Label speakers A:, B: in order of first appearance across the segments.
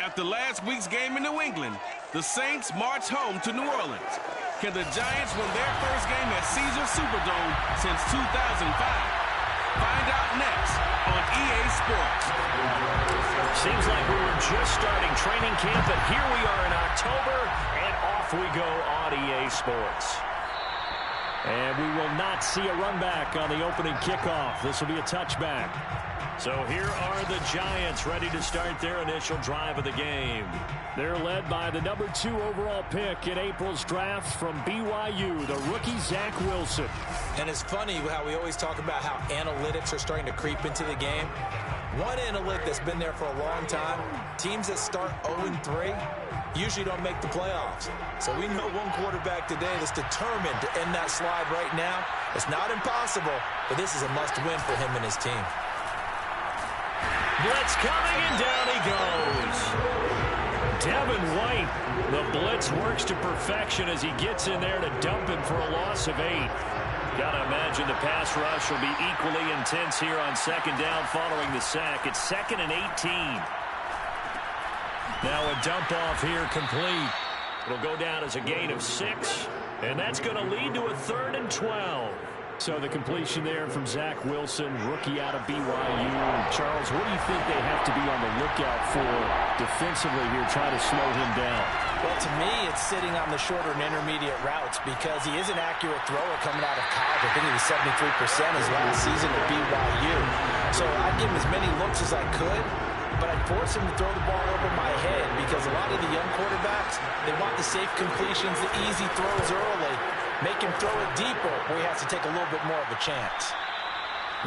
A: After last week's game in New England, the Saints march home to New Orleans. Can the Giants win their first game at Caesars Superdome since 2005? Find out next on EA Sports.
B: Seems like we were just starting training camp, but here we are in October, and off we go on EA Sports. And we will not see a run back on the opening kickoff. This will be a touchback. So here are the Giants ready to start their initial drive of the game. They're led by the number 2 overall pick in April's draft from BYU, the rookie Zach Wilson.
C: And it's funny how we always talk about how analytics are starting to creep into the game. One analytic that's been there for a long time, teams that start 0-3 usually don't make the playoffs. So we know one quarterback today that's determined to end that slide right now. It's not impossible, but this is a must-win for him and his team.
B: Blitz coming, and down he goes. Devin White, the blitz works to perfection as he gets in there to dump him for a loss of 8. Gotta imagine the pass rush will be equally intense here on second down following the sack. It's 2nd and 18. Now a dump off here complete. It'll go down as a gain of 6, and that's going to lead to a 3rd and 12. So the completion there from Zach Wilson, rookie out of BYU. Charles, what do you think they have to be on the lookout for defensively here, trying to slow him down?
C: Well, to me, it's sitting on the shorter and intermediate routes because he is an accurate thrower coming out of college. I think he was 73% his last season at BYU. So I'd give him as many looks as I could, but I'd force him to throw the ball over my head because a lot of the young quarterbacks, they want the safe completions, the easy throws early. Make him throw it deeper where he has to take a little bit more of a chance.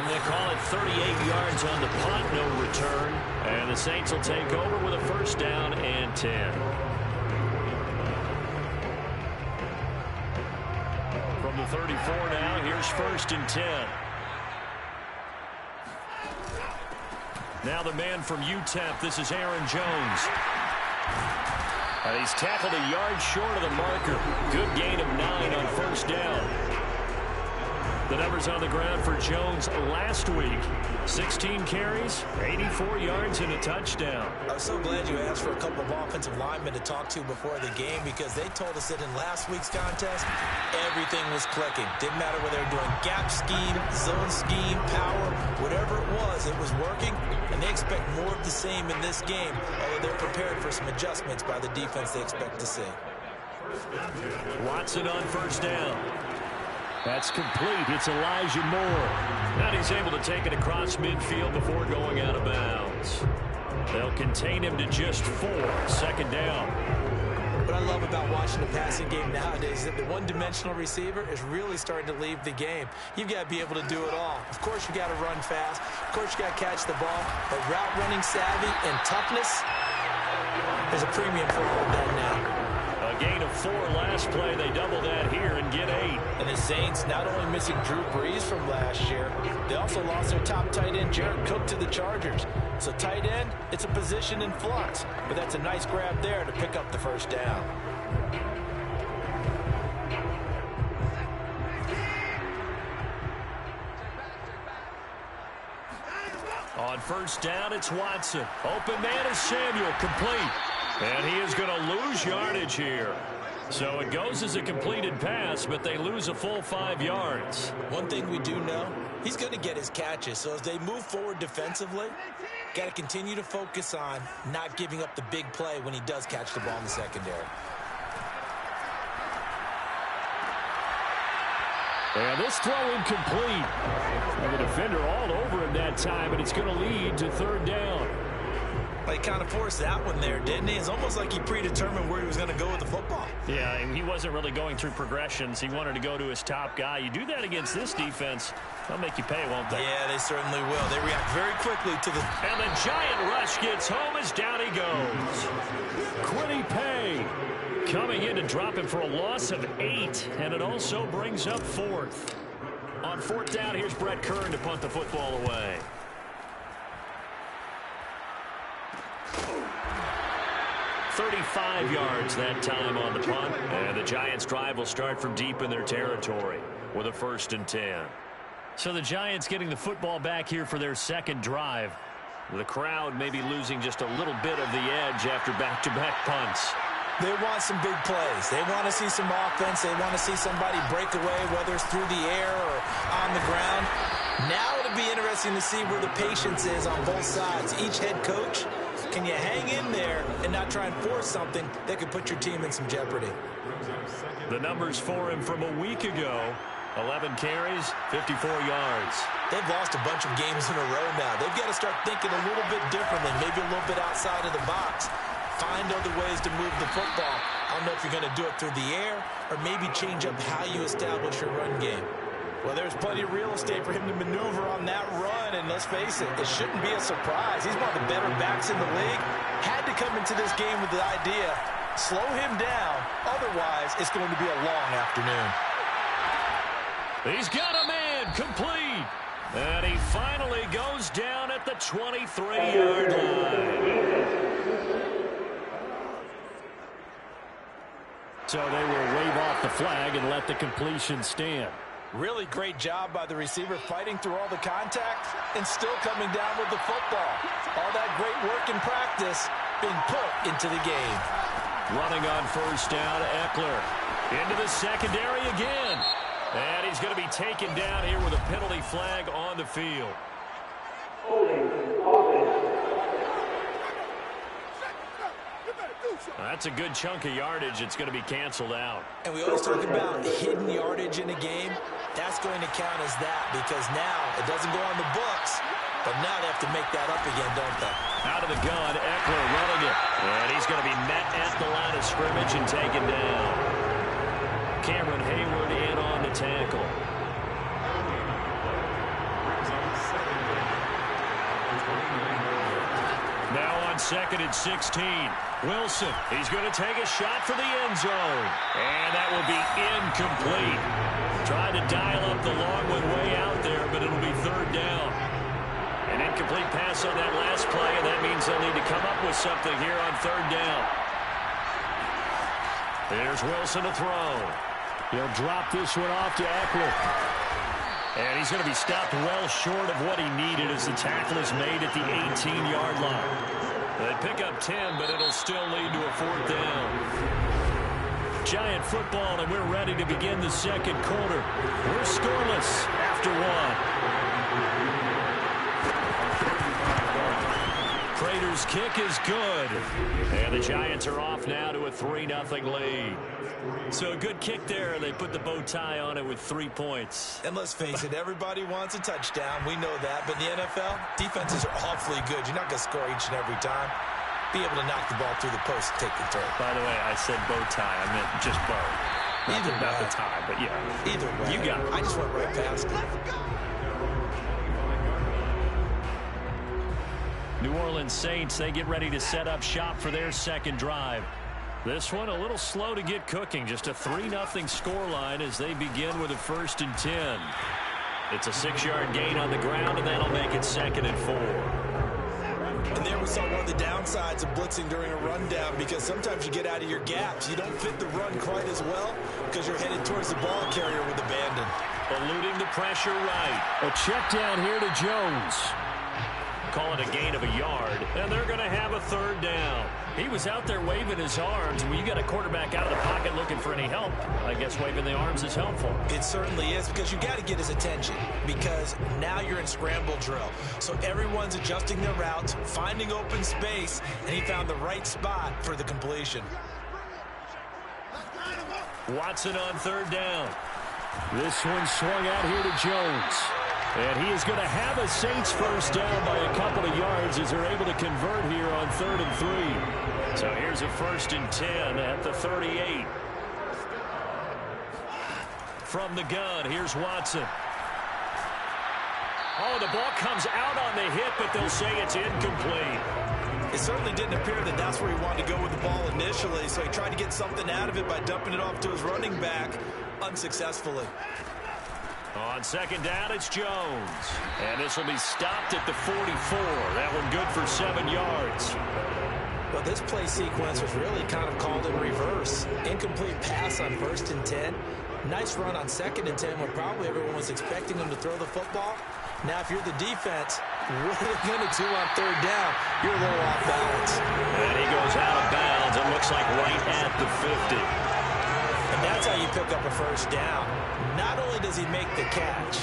B: They call it 38 yards on the punt, no return. And the Saints will take over with a 1st down and 10. From the 34 now, here's 1st and 10. Now the man from UTEP, this is Aaron Jones. He's tackled a yard short of the marker. Good gain of 9 on 1st down. The numbers on the ground for Jones last week. 16 carries, 84 yards, and a touchdown.
C: I'm so glad you asked for a couple of offensive linemen to talk to before the game because they told us that in last week's contest, everything was clicking. Didn't matter whether they were doing gap scheme, zone scheme, power, whatever it was working. And they expect more of the same in this game, although they're prepared for some adjustments by the defense they expect to see.
B: Watson on 1st down. That's complete. It's Elijah Moore. And he's able to take it across midfield before going out of bounds. They'll contain him to just 4. 2nd down.
C: What I love about watching the passing game nowadays is that the one-dimensional receiver is really starting to leave the game. You've got to be able to do it all. Of course, you got to run fast. Of course, you got to catch the ball. But route running savvy and toughness, there's a premium for all of that now.
B: A gain of 4 last play. They double that here and get 8.
C: And the Saints not only missing Drew Brees from last year, they also lost their top tight end, Jared Cook, to the Chargers. So tight end, it's a position in flux. But that's a nice grab there to pick up the 1st down.
B: On 1st down, it's Watson. Open man is Samuel, complete. And he is going to lose yardage here. So it goes as a completed pass, but they lose a full 5 yards.
C: One thing we do know, he's going to get his catches. So as they move forward defensively, got to continue to focus on not giving up the big play when he does catch the ball in the secondary.
B: And this throw incomplete. And the defender all over him that time, and it's going to lead to 3rd down.
C: He kind of forced that one there, didn't he? It's almost like he predetermined where he was going to go with the football.
B: Yeah, and he wasn't really going through progressions. He wanted to go to his top guy. You do that against this defense, they'll make you pay, won't they?
C: Yeah, they certainly will. They react very quickly to the...
B: And the giant rush gets home as down he goes. Quiddy Pay coming in to drop him for a loss of 8, and it also brings up 4th. On 4th down, here's Brett Kern to punt the football away. 35 yards that time on the punt. And the Giants' drive will start from deep in their territory with a 1st and 10. So the Giants getting the football back here for their 2nd drive. The crowd may be losing just a little bit of the edge after back-to-back punts.
C: They want some big plays. They want to see some offense. They want to see somebody break away, whether it's through the air or on the ground. Now it'll be interesting to see where the patience is on both sides. Each head coach, can you hang in there and not try and force something that could put your team in some jeopardy?
B: The numbers for him from a week ago: 11 carries, 54 yards.
C: They've lost a bunch of games in a row now. They've got to start thinking a little bit differently, maybe a little bit outside of the box. Find other ways to move the football. I don't know if you're going to do it through the air or maybe change up how you establish your run game. Well, there's plenty of real estate for him to maneuver on that run, and let's face it, it shouldn't be a surprise. He's one of the better backs in the league. Had to come into this game with the idea, slow him down, otherwise it's going to be a long afternoon.
B: He's got a man, complete. And he finally goes down at the 23-yard line. So they will wave off the flag and let the completion stand.
C: Really great job by the receiver fighting through all the contact and still coming down with the football. All that great work in practice being put into the game.
B: Running on first down, Eckler. Into the secondary again. And he's going to be taken down here with a penalty flag on the field. That's a good chunk of yardage. It's going to be canceled out.
C: And we always talk about hidden yardage in a game. That's going to count as that because now it doesn't go on the books, but now they have to make that up again, don't they?
B: Out of the gun, Eckler running it. And he's going to be met at the line of scrimmage and taken down. Cameron Hayward in on the tackle. Now on 2nd and 16. Wilson, he's going to take a shot for the end zone. And that will be incomplete. Tried to dial up the long one way out there, but it'll be 3rd down. An incomplete pass on that last play, and that means they'll need to come up with something here on 3rd down. There's Wilson to throw. He'll drop this one off to Eckler. And he's going to be stopped well short of what he needed as the tackle is made at the 18-yard line. They pick up 10, but it'll still lead to a 4th down. Giant football, and we're ready to begin the second quarter. We're scoreless after 1. Prater's kick is good. And the Giants are off now to a 3-0 lead. So a good kick there, and they put the bow tie on it with 3 points.
C: And let's face it, everybody wants a touchdown. We know that. But in the NFL, defenses are awfully good. You're not going to score each and every time. Be able to knock the ball through the post and take the turn.
B: By the way, I said bow tie. I meant just bow. Not the tie, but yeah.
C: Either way.
B: You got it.
C: I just went right past it.
B: New Orleans Saints, they get ready to set up shop for their second drive. This one a little slow to get cooking. Just a 3-0 scoreline as they begin with a 1st and 10. It's a 6-yard gain on the ground, and that'll make it 2nd and 4.
C: And there we saw one of the downsides of blitzing during a rundown because sometimes you get out of your gaps. You don't fit the run quite as well because you're headed towards the ball carrier with abandon.
B: Eluding the pressure right. A check down here to Jones. Call it a gain of a yard, and they're going to have a 3rd down. He was out there waving his arms. When you got a quarterback out of the pocket looking for any help, I guess waving the arms is helpful.
C: It certainly is because you got to get his attention because now you're in scramble drill. So everyone's adjusting their routes, finding open space, and he found the right spot for the completion.
B: Watson on 3rd down. This one swung out here to Jones. And he is going to have a Saints first down by a couple of yards as they're able to convert here on 3rd and 3. So here's a 1st and 10 at the 38. From the gun, here's Watson. Oh, the ball comes out on the hit, but they'll say it's incomplete.
C: It certainly didn't appear that that's where he wanted to go with the ball initially, so he tried to get something out of it by dumping it off to his running back unsuccessfully.
B: On 2nd down, it's Jones. And this will be stopped at the 44. That one good for 7 yards.
C: Well, this play sequence was really kind of called in reverse. Incomplete pass on 1st and 10. Nice run on 2nd and 10 when probably everyone was expecting him to throw the football. Now, if you're the defense, what are they going to do on third down? You're a little off balance.
B: And he goes out of bounds. It looks like right at the 50.
C: And that's how you pick up a first down. Not only does he make the catch,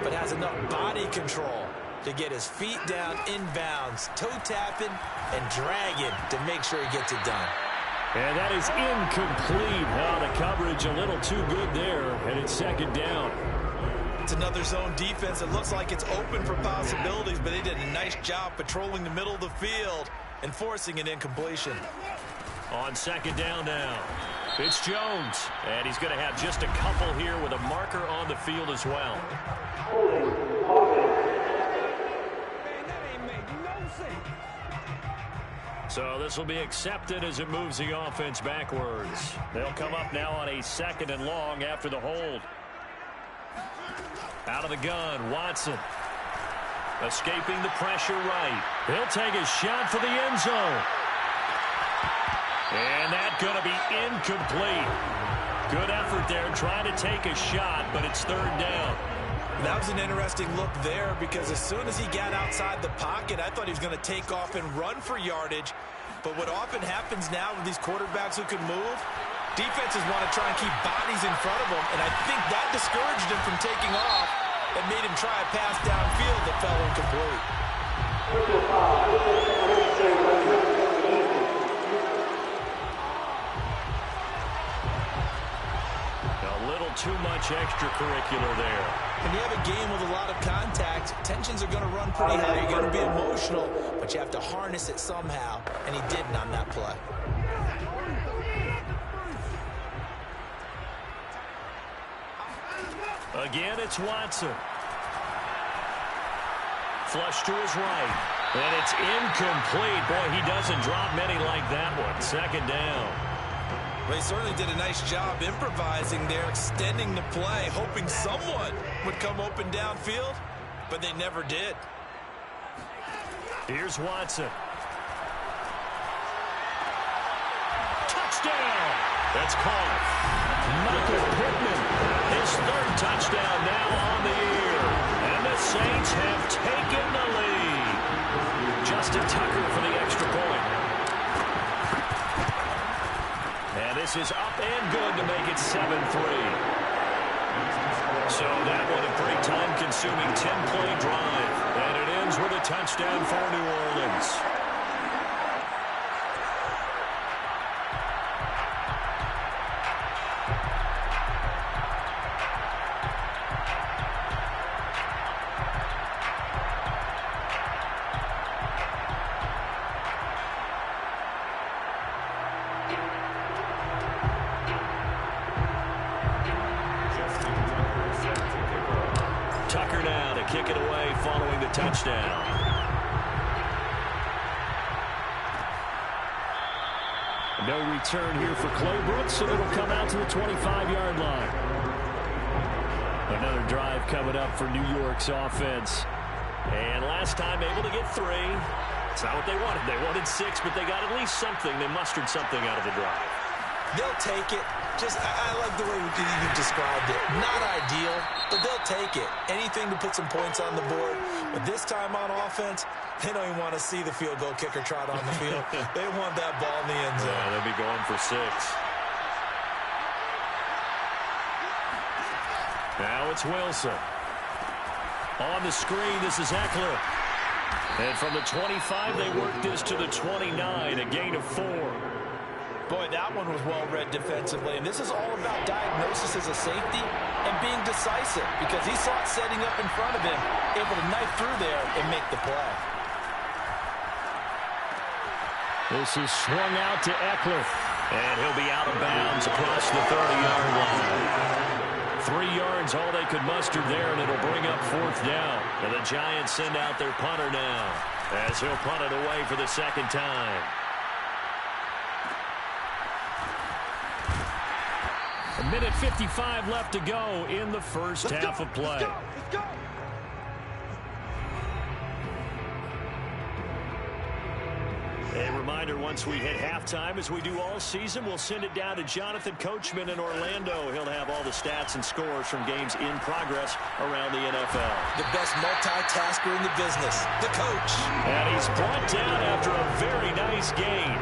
C: but has enough body control to get his feet down inbounds, toe tapping and dragging to make sure he gets it done.
B: And that is incomplete. Well, the coverage a little too good there, and it's second down.
C: It's another zone defense. It looks like it's open for possibilities, but they did a nice job patrolling the middle of the field and forcing an incompletion.
B: On second down now, it's Jones, and he's going to have just a couple here with a marker on the field as well. So this will be accepted as it moves the offense backwards. They'll come up now on a second and long after the hold. Out of the gun, Watson. Escaping the pressure right. He'll take a shot for the end zone. And that's going to be incomplete. Good effort there trying to take a shot, but it's third down.
C: That was an interesting look there because as soon as he got outside the pocket, I thought he was going to take off and run for yardage. But what often happens now with these quarterbacks who can move, defenses want to try and keep bodies in front of them, and I think that discouraged him from taking off and made him try a pass downfield that fell incomplete.
B: A little too much extracurricular there.
C: When you have a game with a lot of contact, tensions are going to run pretty high. You're going to be emotional, but you have to harness it somehow, and he didn't on that play.
B: Again, it's Watson. Flush to his right. And it's incomplete. Boy, he doesn't drop many like that one. Second down.
C: Well, he certainly did a nice job improvising there, extending the play, hoping someone would come open downfield, but they never did.
B: Here's Watson. Touchdown! That's caught. Michael Pittman, his third touchdown now on the year. And the Saints have taken the lead. Justin Tucker for the extra point. And this is up and good to make it 7-3. So that one a pretty time-consuming 10-play drive. And it ends with a touchdown for New Orleans. Tucker now to kick it away following the touchdown. No return here for Clay Brooks, and it'll come out to the 25-yard line. Another drive coming up for New York's offense. And last time able to get 3. It's not what they wanted. They wanted 6, but they got at least something. They mustered something out of the drive.
C: They'll take it. I like the way you described it. Not ideal, but they'll take it. Anything to put some points on the board. But this time on offense, they don't even want to see the field goal kicker trot on the field. They want that ball in the end zone.
B: Yeah, they'll be going for 6. Now it's Wilson. On the screen, this is Eckler. And from the 25, they work this to the 29, a gain of 4.
C: Boy, that one was well-read defensively. And this is all about diagnosis as a safety and being decisive because he saw it setting up in front of him, able to knife through there and make the play.
B: This is swung out to Eckler. And he'll be out of bounds across the 30-yard line. 3 yards, all they could muster there, and it'll bring up 4th down. And the Giants send out their punter now as he'll punt it away for the second time. A minute 55 left to go in the first half of play.
C: Let's go.
B: A reminder, once we hit halftime, as we do all season, we'll send it down to Jonathan Coachman in Orlando. He'll have all the stats and scores from games in progress around the NFL.
C: The best multitasker in the business, the coach.
B: And he's brought down after a very nice gain.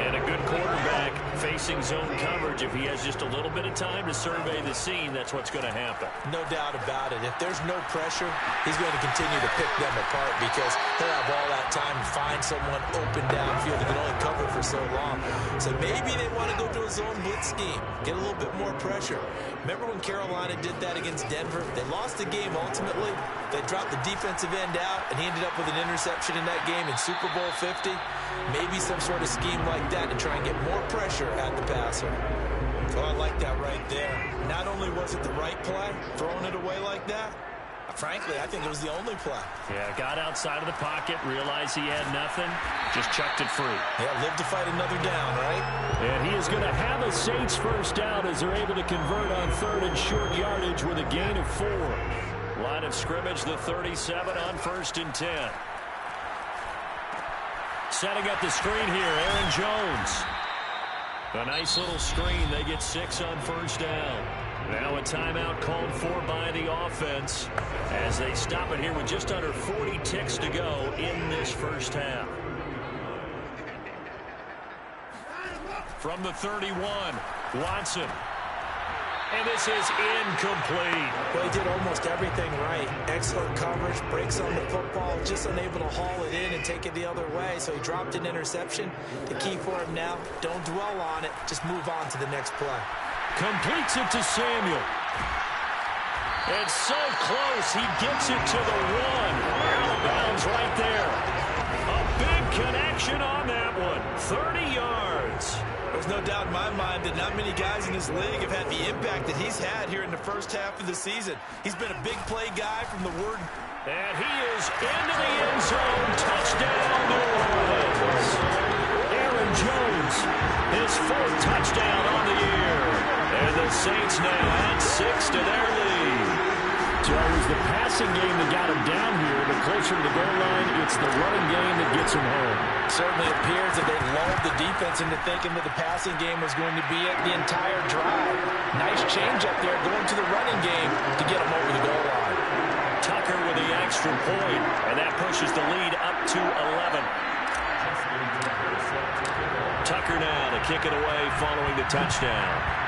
B: And a good quarterback facing zone coverage. If he has just a little bit of time to survey the scene, that's what's going to happen.
C: No doubt about it. If there's no pressure, he's going to continue to pick them apart because he'll have all that time to find someone open downfield. He can only cover for so long. So maybe they want to go to a zone blitz scheme, get a little bit more pressure. Remember when Carolina did that against Denver? They lost the game ultimately. They dropped the defensive end out, and he ended up with an interception in that game in Super Bowl 50. Maybe some sort of scheme like that to try and get more pressure at the passer. Oh, I like that right there. Not only was it the right play, throwing it away like that, frankly, I think it was the only play.
B: Yeah, got outside of the pocket, realized he had nothing, just chucked it free.
C: Yeah, live to fight another down, right?
B: And he is going to have a Saints first down as they're able to convert on third and short yardage with a gain of 4. Line of scrimmage, the 37 on 1st and 10. Setting up the screen here, Aaron Jones. A nice little screen. They get 6 on 1st down. Now a timeout called for by the offense as they stop it here with just under 40 ticks to go in this first half. From the 31, Watson. And this is incomplete.
C: Well, he did almost everything right. Excellent coverage, breaks on the football, just unable to haul it in and take it the other way. So he dropped an interception. The key for him now, don't dwell on it. Just move on to the next play.
B: Completes it to Samuel. It's so close. He gets it to the 1. Out of bounds right there. A big connection on that one. 30 yards.
C: There's no doubt in my mind that not many guys in this league have had the impact that he's had here in the first half of the season. He's been a big play guy from the word.
B: And he is into the end zone. Touchdown, New Orleans. Aaron Jones, his 4th touchdown on the year. And the Saints now add 6 to their lead. So it was the passing game that got him down here, but closer to the goal line, it's the running game that gets him home.
C: Certainly appears that they lulled the defense into thinking that the passing game was going to be it the entire drive. Nice change up there going to the running game to get him over the goal line.
B: Tucker with the extra point, and that pushes the lead up to 11. Tucker now to kick it away following the touchdown.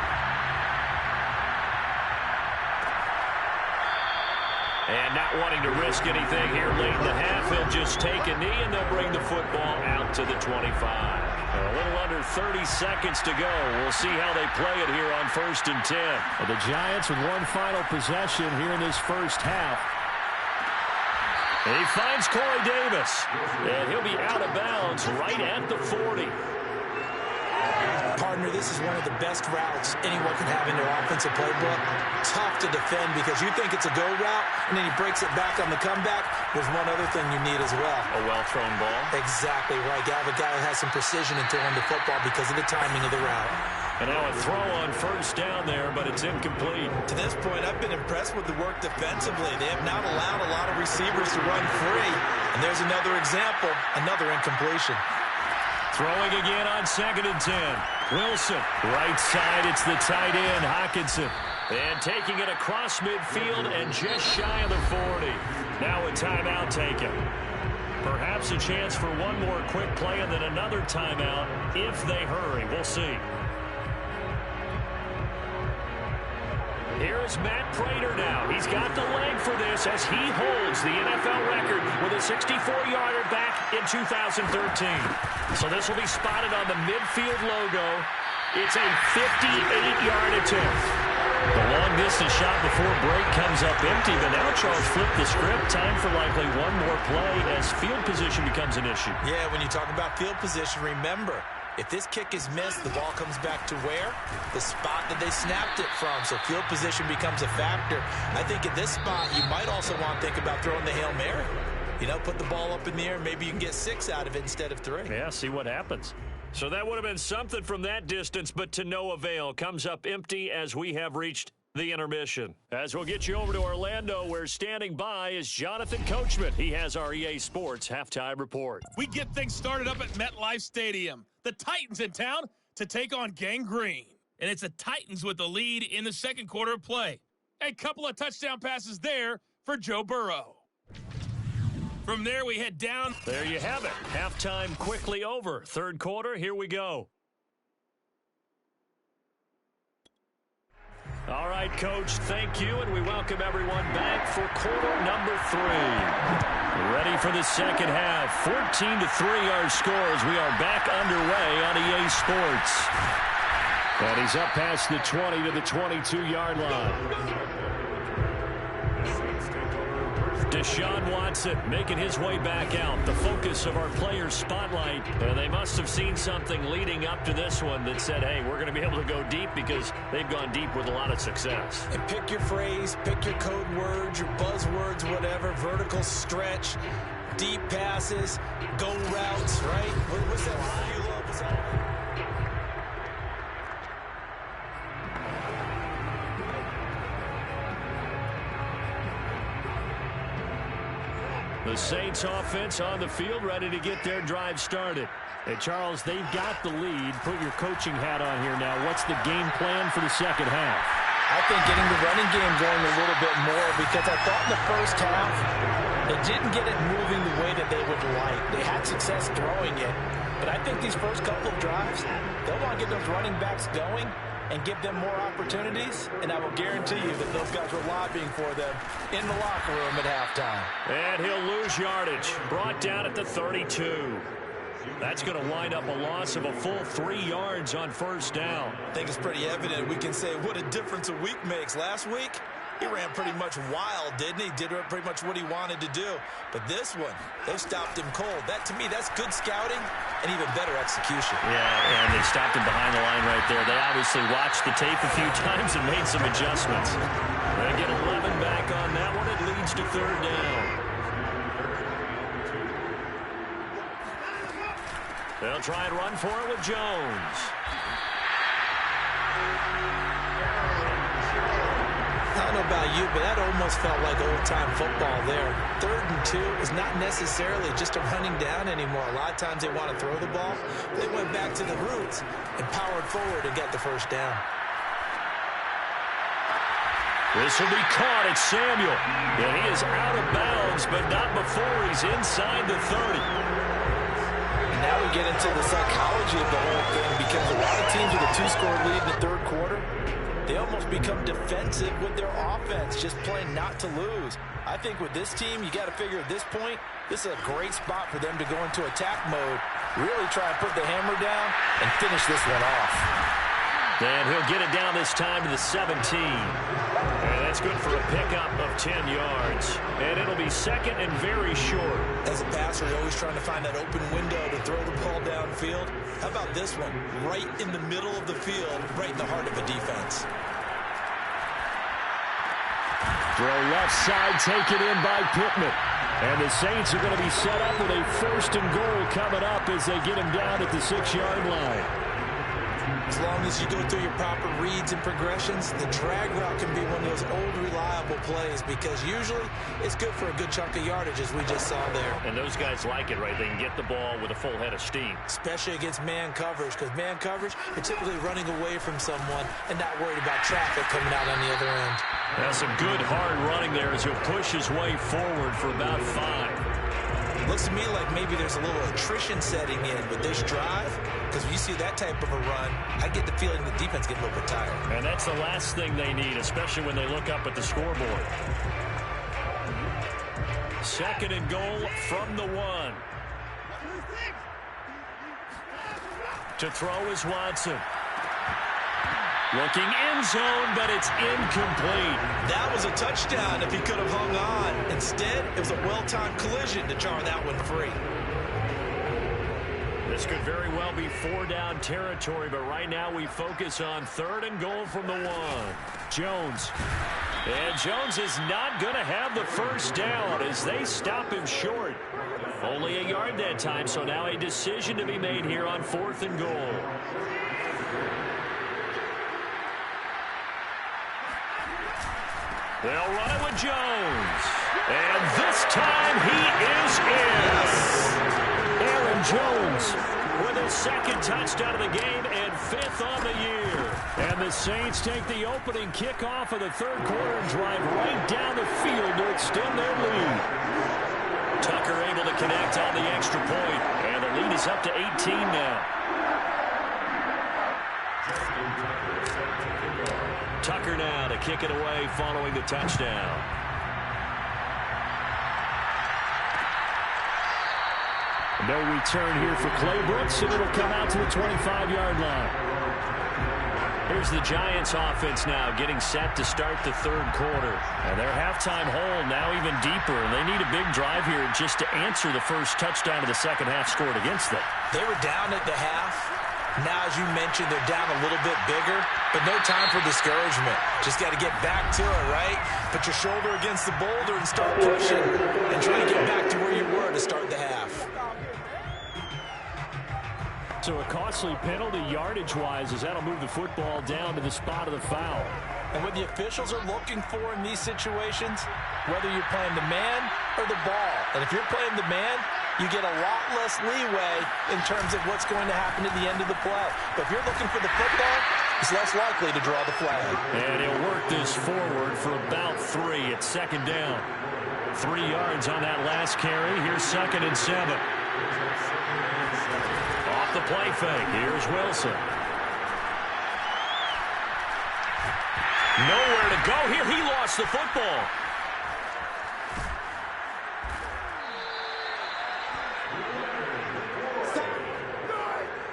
B: And not wanting to risk anything here late in the half, he'll just take a knee, and they'll bring the football out to the 25. A little under 30 seconds to go. We'll see how they play it here on 1st and 10. And the Giants with one final possession here in this first half. And he finds Corey Davis, and he'll be out of bounds right at the 40.
C: Partner, this is one of the best routes anyone can have in their offensive playbook. Tough to defend because you think it's a go route, and then he breaks it back on the comeback. There's one other thing you need as well.
B: A well-thrown ball.
C: Exactly right. You have a guy who has some precision in throwing the football because of the timing of the route.
B: And now a throw on 1st down there, but it's incomplete.
C: To this point, I've been impressed with the work defensively. They have not allowed a lot of receivers to run free. And there's another example, another incompletion.
B: Throwing again on 2nd and 10. Wilson, right side, it's the tight end, Hockenson. And taking it across midfield and just shy of the 40. Now a timeout taken. Perhaps a chance for one more quick play and then another timeout if they hurry. We'll see. Here is Matt Prater now. He's got the leg for this as he holds the NFL record with a 64-yarder back in 2013. So this will be spotted on the midfield logo. It's a 58-yard attempt. The long-distance shot before break comes up empty, but now Charles flipped the script. Time for likely one more play as field position becomes an issue.
C: Yeah, when you talk about field position, remember, if this kick is missed, the ball comes back to where? The spot that they snapped it from. So field position becomes a factor. I think at this spot, you might also want to think about throwing the Hail Mary. You know, put the ball up in the air. Maybe you can get 6 out of it instead of 3.
B: Yeah, see what happens. So that would have been something from that distance, but to no avail. Comes up empty as we have reached The intermission. As we'll get you over to Orlando, where standing by is Jonathan Coachman. He has our EA Sports halftime report.
D: We get things started up at MetLife Stadium. The Titans in town to take on Gang Green. And it's the Titans with the lead in the second quarter of play. A couple of touchdown passes there for Joe Burrow. From there, we head down.
B: There you have it. Halftime quickly over. Third quarter, here we go. All right, Coach, thank you, and we welcome everyone back for quarter number 3. Ready for the second half. 14-3 our scores. We are back underway on EA Sports. And he's up past the 20 to the 22-yard line. Deshaun Watson making his way back out, the focus of our players' spotlight. And they must have seen something leading up to this one that said, hey, we're going to be able to go deep, because they've gone deep with a lot of success.
C: And pick your phrase, pick your code words, your buzzwords, whatever, vertical stretch, deep passes, go routes, right? What's that line you love? What's that?
B: The Saints offense on the field, ready to get their drive started. And Charles, they've got the lead. Put your coaching hat on here now. What's the game plan for the second half?
C: I think getting the running game going a little bit more, because I thought in the first half they didn't get it moving the way that they would like. They had success throwing it. But I think these first couple of drives, they'll want to get those running backs going and give them more opportunities, and I will guarantee you that those guys were lobbying for them in the locker room at halftime.
B: And he'll lose yardage. Brought down at the 32. That's going to wind up a loss of a full 3 yards on first down.
C: I think it's pretty evident. We can say what a difference a week makes. Last week, he ran pretty much wild, didn't he? Did pretty much what he wanted to do. But this one, they stopped him cold. That, to me, that's good scouting and even better execution.
B: Yeah, and they stopped him behind the line right there. They obviously watched the tape a few times and made some adjustments. They get 11 back on that one. It leads to third down. They'll try and run for it with Jones.
C: I don't know about you, but that almost felt like old-time football there. 3rd and 2 is not necessarily just a running down anymore. A lot of times they want to throw the ball. They went back to the roots and powered forward and got the first down.
B: This will be caught. It's Samuel. And he is out of bounds, but not before he's inside the 30.
C: And now we get into the psychology of the whole thing, because a lot of teams with a 2-score lead in the third quarter, they almost become defensive with their offense, just playing not to lose. I think with this team, you got to figure at this point, this is a great spot for them to go into attack mode, really try and put the hammer down and finish this one off.
B: And he'll get it down this time to the 17. And that's good for a pickup of 10 yards. And it'll be second and very short.
C: As a passer, you're always trying to find that open window to throw the ball downfield. How about this one? Right in the middle of the field, right in the heart of a defense.
B: Throw left side, taken in by Pittman. And the Saints are going to be set up with a 1st and goal coming up as they get him down at the 6-yard line.
C: As long as you go through your proper reads and progressions, the drag route can be one of those old, reliable plays, because usually it's good for a good chunk of yardage, as we just saw there.
B: And those guys like it, right? They can get the ball with a full head of steam.
C: Especially against man coverage, because man coverage, you're typically running away from someone and not worried about traffic coming out on the other end.
B: That's some good, hard running there as he'll push his way forward for about 5.
C: Looks to me like maybe there's a little attrition setting in with this drive, because when you see that type of a run, I get the feeling the defense gets a little bit tired.
B: And that's the last thing they need, especially when they look up at the scoreboard. 2nd and goal from the 1. To throw is Watson. Looking end zone, but it's incomplete.
C: That was a touchdown if he could have hung on. Instead, it was a well-timed collision to jar that one free.
B: This could very well be 4-down territory, but right now we focus on 3rd and goal from the 1. Jones. And Jones is not going to have the first down as they stop him short. Only a yard that time, so now a decision to be made here on 4th and goal. They'll run it with Jones. And this time he is in. Aaron Jones with his second touchdown of the game and 5th on the year. And the Saints take the opening kickoff of the third quarter and drive right down the field to extend their lead. Tucker able to connect on the extra point. And the lead is up to 18 now. Tucker now to kick it away following the touchdown. No return here for Clay Brooks, and it'll come out to the 25-yard line. Here's the Giants offense now getting set to start the third quarter. And their halftime hole now even deeper, and they need a big drive here just to answer the first touchdown of the second half scored against them.
C: They were down at the half. Now, as you mentioned, they're down a little bit bigger, but no time for discouragement. Just got to get back to it, right? Put your shoulder against the boulder and start pushing and try to get back to where you were to start the half.
B: So a costly penalty yardage-wise as that'll move the football down to the spot of the foul.
C: And what the officials are looking for in these situations, whether you're playing the man or the ball. And if you're playing the man, you get a lot less leeway in terms of what's going to happen at the end of the play. But if you're looking for the football, it's less likely to draw the flag.
B: And he'll work this forward for about 3. It's second down. 3 yards on that last carry. Here's 2nd and 7. Off the play fake. Here's Wilson. Nowhere to go here. He lost the football.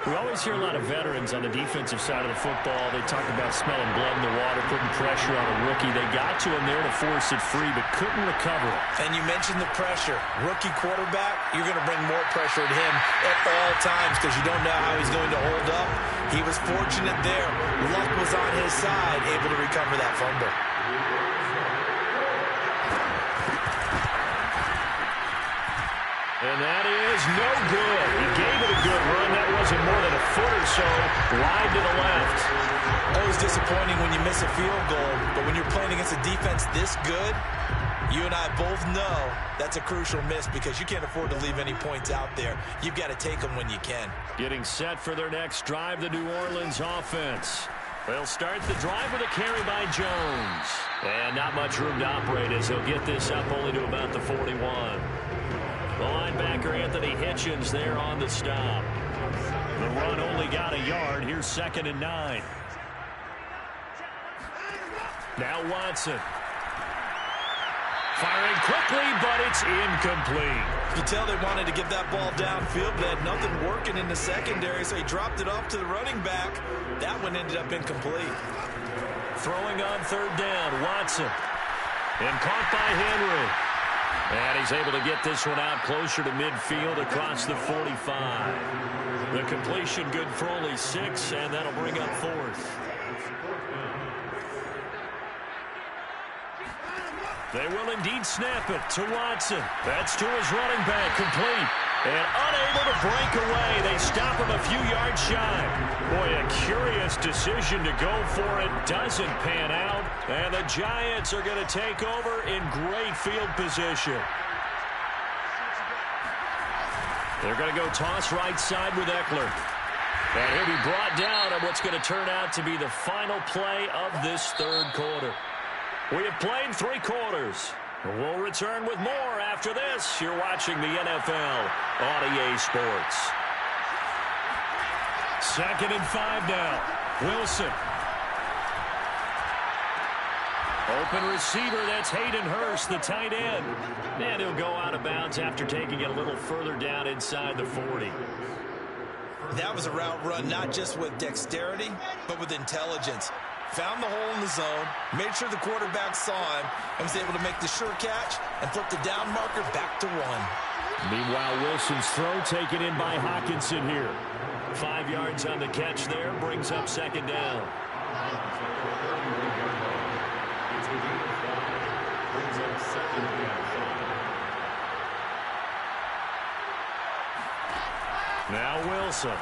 B: We always hear a lot of veterans on the defensive side of the football. They talk about smelling blood in the water, putting pressure on a rookie. They got to him there to force it free, but couldn't recover it.
C: And you mentioned the pressure. Rookie quarterback, you're going to bring more pressure at him at all times because you don't know how he's going to hold up. He was fortunate there. Luck was on his side, able to recover that fumble.
B: And that is no good. He gave it a good run. That wasn't more than a foot or so wide to the left.
C: Always disappointing when you miss a field goal, but when you're playing against a defense this good, you and I both know that's a crucial miss because you can't afford to leave any points out there. You've got to take them when you can.
B: Getting set for their next drive, the New Orleans offense. They'll start the drive with a carry by Jones. And not much room to operate as he'll get this up only to about the 41. The linebacker, Anthony Hitchens, there on the stop. The run only got a yard. Here's 2nd and 9. Now Watson. Firing quickly, but it's incomplete.
C: You can tell they wanted to get that ball downfield, but had nothing working in the secondary, so he dropped it off to the running back. That one ended up incomplete.
B: Throwing on 3rd down, Watson. And caught by Henry. And he's able to get this one out closer to midfield across the 45. The completion good for only 6, and that'll bring up 4th. They will indeed snap it to Watson. That's to his running back, complete. And unable to break away. They stop him a few yards shy. Boy, a curious decision to go for it. Doesn't pan out. And the Giants are going to take over in great field position. They're going to go toss right side with Eckler. And he'll be brought down on what's going to turn out to be the final play of this third quarter. We have played 3 quarters. We'll return with more after this. You're watching the NFL on EA Sports. 2nd and 5 now. Wilson. Open receiver, that's Hayden Hurst, the tight end. And he'll go out of bounds after taking it a little further down inside the 40.
C: That was a route run not just with dexterity, but with intelligence. Found the hole in the zone, made sure the quarterback saw him, and was able to make the sure catch and flip the down marker back to 1.
B: Meanwhile, Wilson's throw taken in by Hockenson here. 5 yards on the catch there, brings up 2nd down. Now Wilson.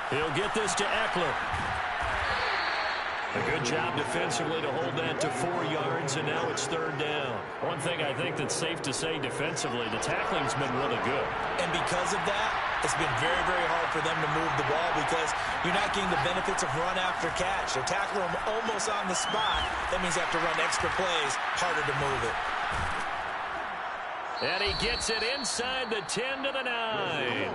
B: He'll get this to Eckler. A good job defensively to hold that to 4 yards, and now it's 3rd down. One thing I think that's safe to say defensively, the tackling's been really good.
C: And because of that, it's been very, very hard for them to move the ball because you're not getting the benefits of run after catch. They tackle them almost on the spot. That means you have to run extra plays, harder to move it.
B: And he gets it inside the 10 to the 9.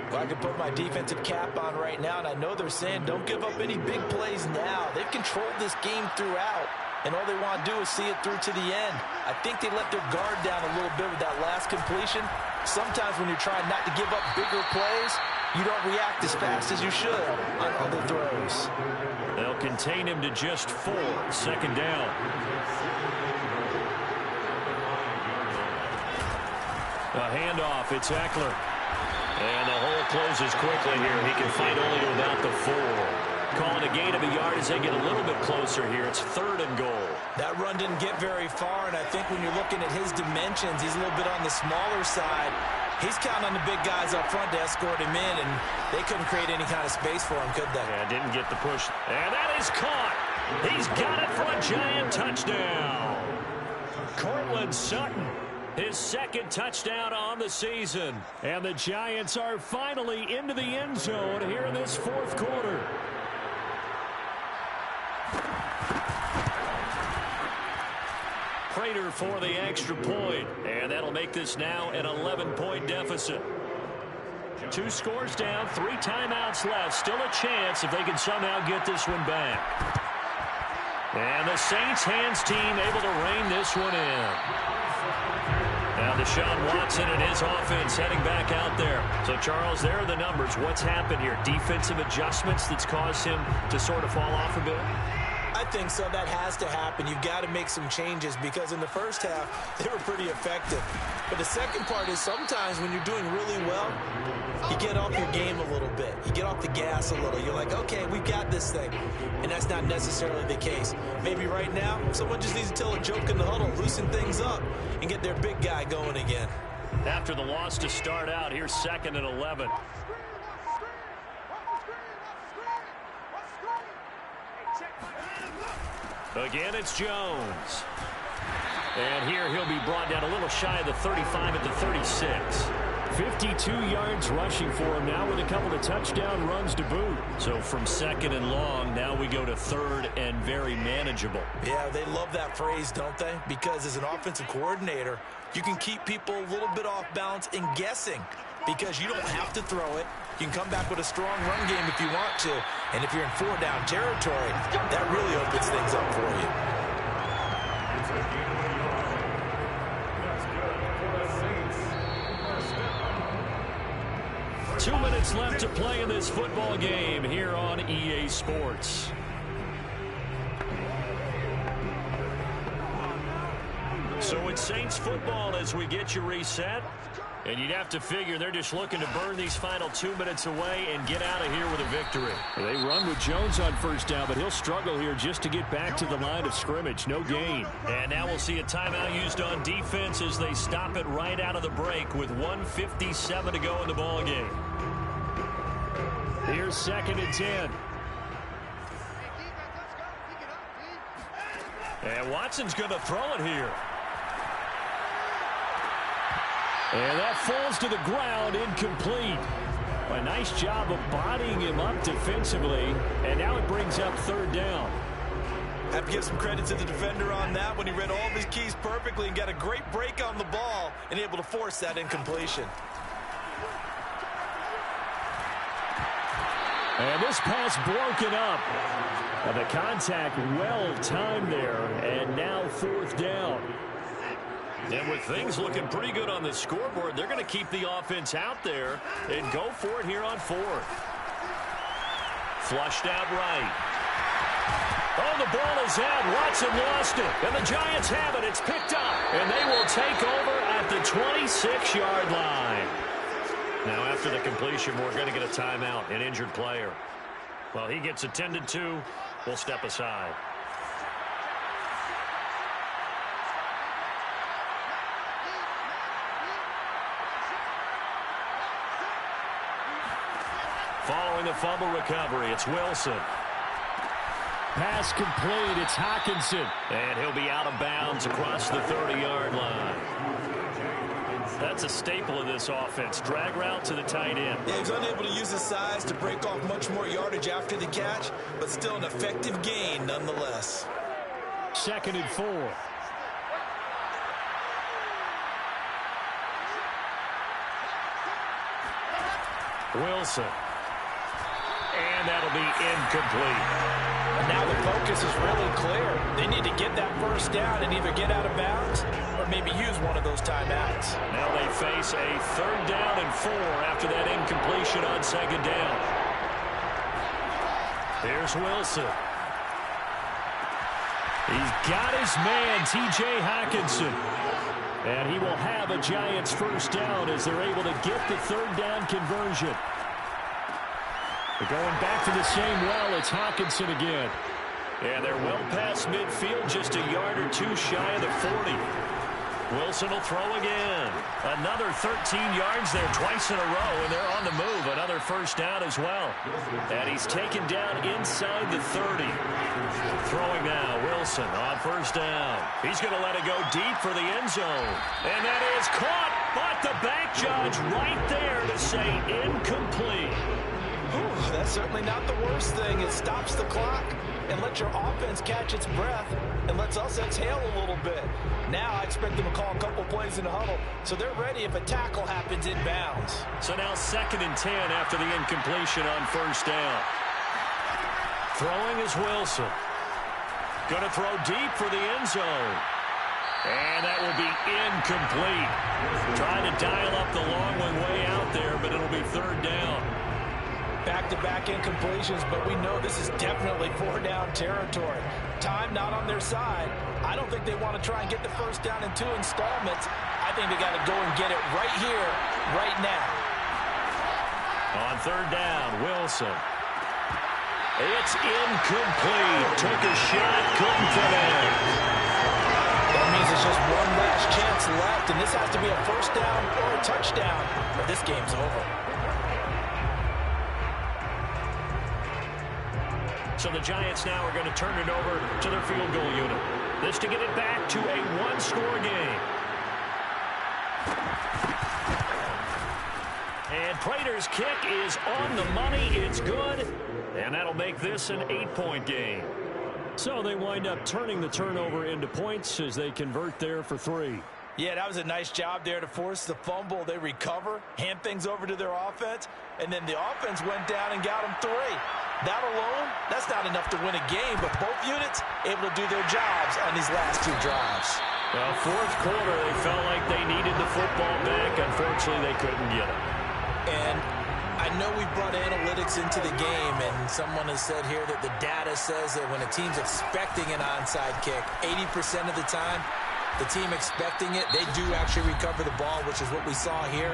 C: If I could put my defensive cap on right now, and I know they're saying don't give up any big plays now. They've controlled this game throughout, and all they want to do is see it through to the end. I think they let their guard down a little bit with that last completion. Sometimes when you're trying not to give up bigger plays, you don't react as fast as you should on other throws.
B: They'll contain him to just 4. 2nd down. A handoff. It's Eckler. And the hole closes quickly here. He can fight only to about the 4. Calling a gain of a yard as they get a little bit closer here. It's 3rd and goal.
C: That run didn't get very far, and I think when you're looking at his dimensions, he's a little bit on the smaller side. He's counting on the big guys up front to escort him in, and they couldn't create any kind of space for him, could they?
B: Yeah, didn't get the push. And that is caught. He's got it for a giant touchdown. Cortland Sutton, his 2nd touchdown on the season. And the Giants are finally into the end zone here in this 4th quarter. Prater for the extra point, and that'll make this now an 11-point deficit. 2 scores down, 3 timeouts left. Still a chance if they can somehow get this one back. And the Saints hands team able to rein this one in. Now Deshaun Watson and his offense heading back out there. So, Charles, there are the numbers. What's happened here? Defensive adjustments that's caused him to sort of fall off a bit?
C: I think so. That has to happen. You've got to make some changes because in the first half, they were pretty effective. But the second part is sometimes when you're doing really well, you get off your game a little bit. You get off the gas a little. You're like, okay, we've got this thing. And that's not necessarily the case. Maybe right now, someone just needs to tell a joke in the huddle, loosen things up, and get their big guy going again.
B: After the loss to start out, here's 2nd and 11. Again, it's Jones. And here he'll be brought down a little shy of the 35 at the 36. 52 yards rushing for him now with a couple of touchdown runs to boot. So from 2nd and long, now we go to 3rd and very manageable.
C: Yeah, they love that phrase, don't they? Because as an offensive coordinator, you can keep people a little bit off balance and guessing because you don't have to throw it. You can come back with a strong run game if you want to. And if you're in 4-down territory, that really opens things up for you.
B: 2 minutes left to play in this football game here on EA Sports. So it's Saints football as we get you reset. And you'd have to figure they're just looking to burn these final 2 minutes away and get out of here with a victory.
D: They run with Jones on 1st down, but he'll struggle here just to get back to the line of scrimmage. No gain.
B: And now we'll see a timeout used on defense as they stop it right out of the break with 1:57 to go in the ball game.
D: Here's 2nd and 10.
B: And Watson's going to throw it here.
D: And that falls to the ground, incomplete. A nice job of bodying him up defensively, and now it brings up 3rd down.
C: Have to give some credit to the defender on that when he read all of his keys perfectly and got a great break on the ball and able to force that incompletion.
D: And this pass broken up. And the contact well timed there, and now 4th down.
B: And with things looking pretty good on the scoreboard, they're going to keep the offense out there and go for it here on 4th. Flushed out right. Oh, the ball is out. Watson lost it. And the Giants have it. It's picked up. And they will take over at the 26-yard line. Now, after the completion, we're going to get a timeout, an injured player. Well, he gets attended to. We'll step aside. Following the fumble recovery, it's Wilson. pass complete. It's Hockenson. And he'll be out of bounds across the 30-yard line. That's a staple of this offense. Drag route to the tight end.
C: Yeah, he's unable to use his size to break off much more yardage after the catch, but still an effective gain nonetheless.
B: 2nd and 4. Wilson. And that'll be incomplete.
C: And now the focus is really clear. They need to get that first down and either get out of bounds or maybe use one of those timeouts.
B: Now they face a 3rd down and 4 after that incompletion on 2nd down. Here's Wilson. He's got his man, T.J. Hockenson. And he will have a Giants first down as they're able to get the 3rd down conversion. They're going back to the same well. It's Hockenson again. Yeah, they're well past midfield, just a yard or two shy of the 40. Wilson will throw again. Another 13 yards there twice in a row, and they're on the move. Another first down as well. And he's taken down inside the 30. Throwing now, Wilson on first down. He's going to let it go deep for the end zone. And that is caught, but the back judge right there to say incomplete.
C: Ooh, that's certainly not the worst thing. It stops the clock and lets your offense catch its breath and lets us exhale a little bit. Now I expect them to call a couple plays in the huddle, so they're ready if a tackle happens inbounds.
B: So now 2nd and 10 after the incompletion on first down. Throwing is Wilson. Going to throw deep for the end zone. And that will be incomplete. Trying to dial up the long one way out there, but it'll be 3rd down.
C: Back-to-back incompletions, but we know this is definitely 4-down territory. Time not on their side. I don't think they want to try and get the first down in 2 installments. I think they got to go and get it right here, right now.
B: On 3rd down, Wilson. It's incomplete. Took a shot, couldn't connect.
C: That means it's just one last chance left, and this has to be a first down or a touchdown, or this game's over.
B: So the Giants now are going to turn it over to their field goal unit. This to get it back to a 1-score game. And Prater's kick is on the money. It's good. And that'll make this an 8-point game. So they wind up turning the turnover into points as they convert there for 3.
C: Yeah, that was a nice job there to force the fumble. They recover, hand things over to their offense, and then the offense went down and got them 3. That alone, that's not enough to win a game, but both units able to do their jobs on these last 2 drives.
B: Well, 4th quarter, they felt like they needed the football back. Unfortunately, they couldn't get it.
C: And I know we brought analytics into the game, and someone has said here that the data says that when a team's expecting an onside kick, 80% of the time, the team expecting it, they do actually recover the ball, which is what we saw here.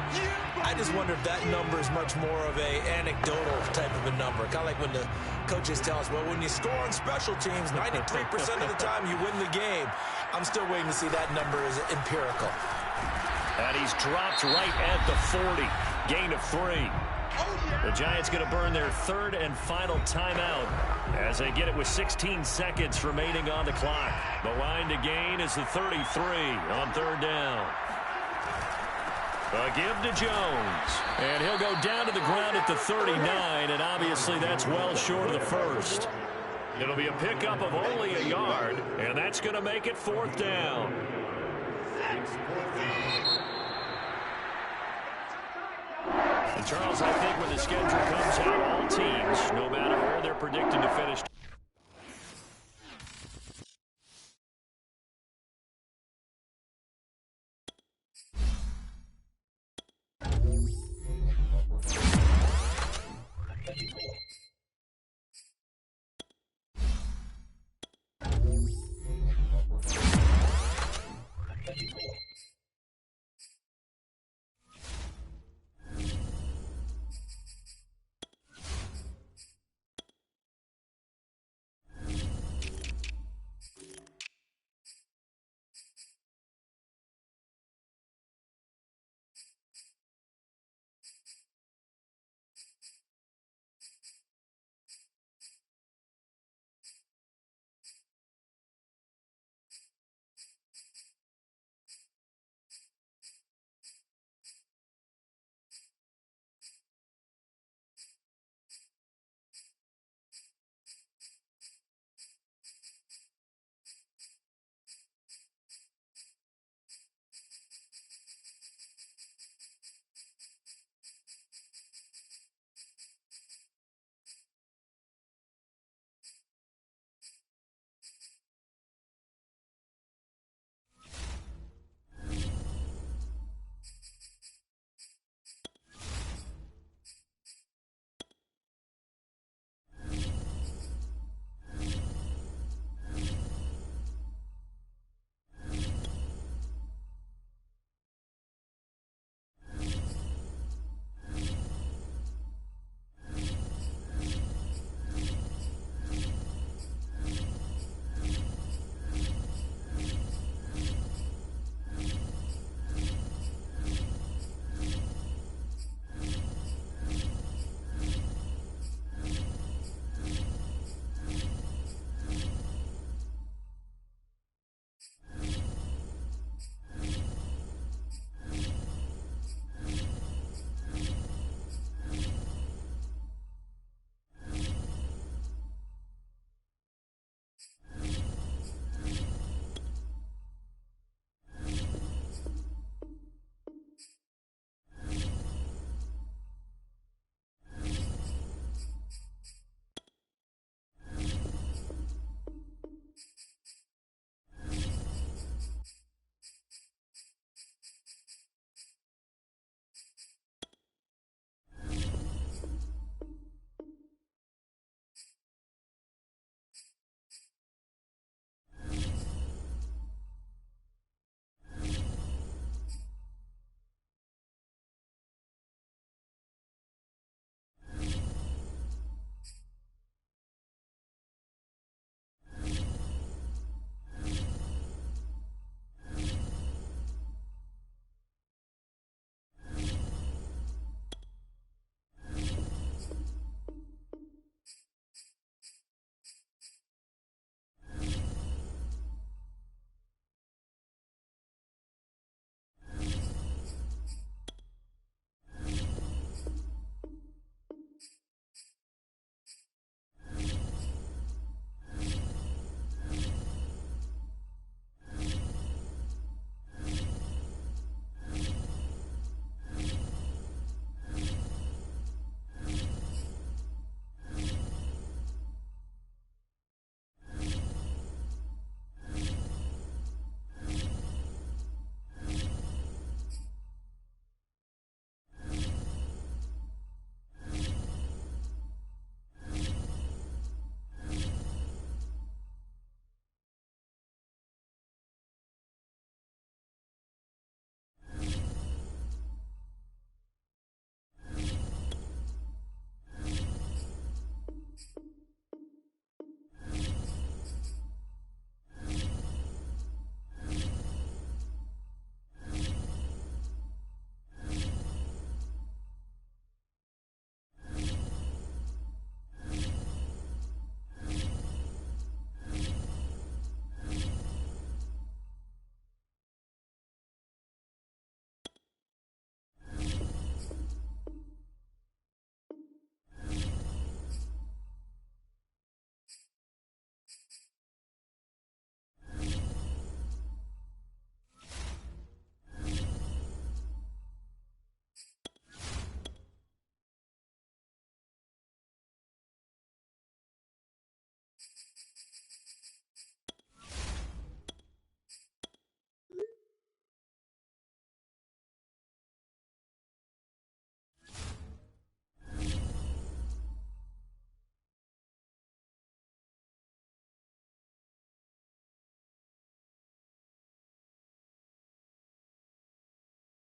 C: I just wonder if that number is much more of a anecdotal type of a number. Kind of like when the coaches tell us, well, when you score on special teams, 93% of the time you win the game. I'm still waiting to see that number is empirical.
B: And he's dropped right at the 40. Gain of 3. The Giants going to burn their 3rd and final timeout as they get it with 16 seconds remaining on the clock. The line to gain is the 33 on 3rd down. A give to Jones. And he'll go down to the ground at the 39, and obviously that's well short of the first. It'll be a pickup of only a yard, and that's going to make it 4th down. And Charles, I think when the schedule comes out, all teams, no matter where they're predicted to finish,